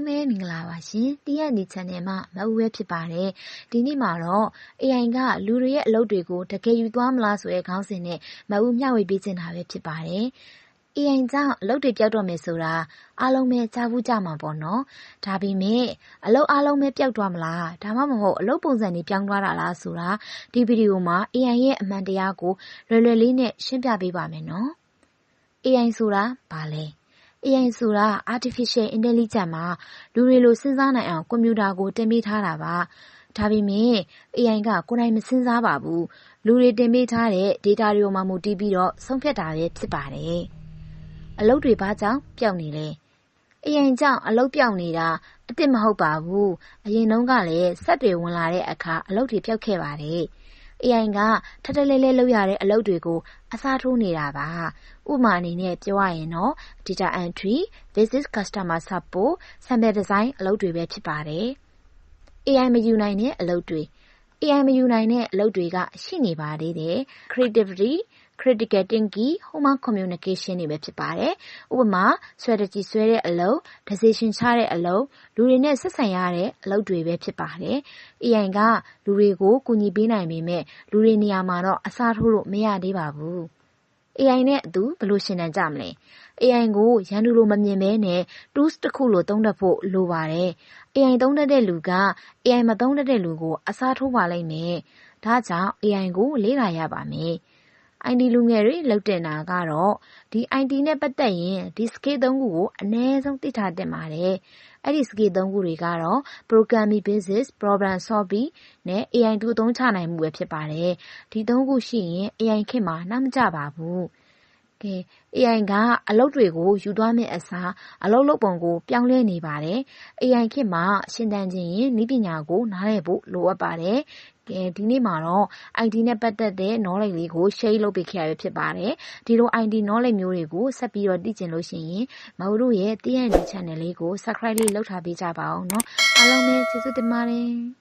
မဲမင်္ဂလာပါရှင်တရားနေ channel မှာမအူပဲဖြစ်ပါတယ်ဒီနေ့မှာတော့ AI ကလူတွေရဲ့အလုပ်တွေကိုတကယ်ယူသွားမလားဆိုတဲ့ခေါင်းစဉ်နဲ့မအူမျှဝေပေးချင်တာပဲဖြစ်ပါတယ် AI ကြောင့်အလုပ်တွေပျောက်တော့မယ်ဆိုတာအားလုံးပဲကြားဘူးကြမှာပေါ့နော်ဒါပေမဲ့အလုပ်အားလုံးပဲပျောက်သွားမလားဒါမှမဟုတ်အလုပ်ပုံစံတွေပြောင်းသွားတာလားဆိုတာဒီဗီဒီယိုမှာ AI ရဲ့အမှန်တရားကိုလွယ်လွယ်လေးနဲ့ရှင်းပြပေးပါမယ်နော် AI ဆိုတာဘာလဲ AI ဆိုတာ Artificial Intelligence မှာလူတွေလိုစဉ်းစားနိုင်အောင်ကွန်ပျူတာကိုတင်ပေးထားတာပါဒါပေမဲ့ AI ကကိုယ်တိုင်မစဉ်းစားပါဘူးလူတွေတင်ပေးထားတဲ့ data တွေကိုမှမူတည်ပြီးတော့ဆုံးဖြတ်တာပဲဖြစ်ပါတယ်အလုပ်တွေဘာကြောင့်ပျောက်နေလဲ AI ကြောင့်အလုပ်ပျောက်နေတာအစ်စ်မဟုတ်ပါဘူးအရင်တုန်းကလည်းစက်တွေဝင်လာတဲ့အခါအလုပ်တွေပျောက်ခဲ့ပါတယ် AI ကထပ်တလဲလဲလုပ်ရတဲ့အလုပ်တွေကိုအစားထိုးနေတာပါဥပမာအနေနဲ့ပြောရရင်တော့ data entry, business customer support, sample design အလုပ်တွေပဲဖြစ်ပါတယ် AI မယူနိုင်တဲ့အလုပ်တွေ AI မယူနိုင်တဲ့အလုပ်တွေကရှိနေပါသေးတယ် creativity, critical thinking, human communication တွေပဲဖြစ်ပါတယ်ဥပမာ strategy ဆွဲတဲ့အလုပ် decision ချတဲ့အလုပ်လူတွေနဲ့ဆက်ဆံရတဲ့အလုပ်တွေပဲဖြစ်ပါတယ် AI ကလူတွေကိုကူညီပေးနိုင်ပေမဲ့လူတွေနေရာမှာတော့အစားထိုးလို့မရသေးပါဘူး AI နဲ့အတူဘယ်လိုရှင်းတန်းကြမလဲ AI ကိုရန်သူလိုမမြင်ဘဲနဲ့ tools တစ်ခုလိုသုံးတတ်ဖို့လိုပါတယ် AI သုံးတတ်တဲ့လူက AI မသုံးတတ်တဲ့လူကိုအစားထိုးပါလိမ့်မယ်ဒါကြောင့် AI ကိုလေ့လာရပါမယ် IT လူငယ်တွေလုပ်တင်တာကတော့ဒီ IT နဲ့ပတ်သက်ရင်ဒီ skill 3ခုကိုအနည်းဆုံးသိထားသင့်ပါတယ်အဲ့ဒီ skill 3ခုတွေကတော့ programming basics, problem solving နဲ့ AI တို့သုံးချနိုင်မှုပဲဖြစ်ပါတယ်ဒီ3ခုရှိရင် AI ခေတ်မှာနောက်မကျပါဘူးကဲ AI ကအလုပ်တွေကိုယူသွားမယ့်အစားအလုပ်လုပ်ပုံကိုပြောင်းလဲနေပါတယ် AI ခေတ်မှာရှင်းတန်းခြင်းရင်နည်းပညာကိုနားလည်ဖို့လိုအပ်ပါတယ်ကဲဒီနေ့မှာတော့ IT နဲ့ပတ်သက်တဲ့ knowledge လေးကို share လုပ်ပေးခဲ့ရဖြစ်ပါတယ်ဒီလို IT knowledge မျိုးတွေကိုဆက်ပြီးတော့သိချင်လို့ရှိရင်မဟုတ်တို့ရဲ့တရားနေ channel လေးကို subscribe လေးလုပ်ထားပေးကြပါအောင်เนาะအားလုံးပဲကျေးဇူးတင်ပါတယ်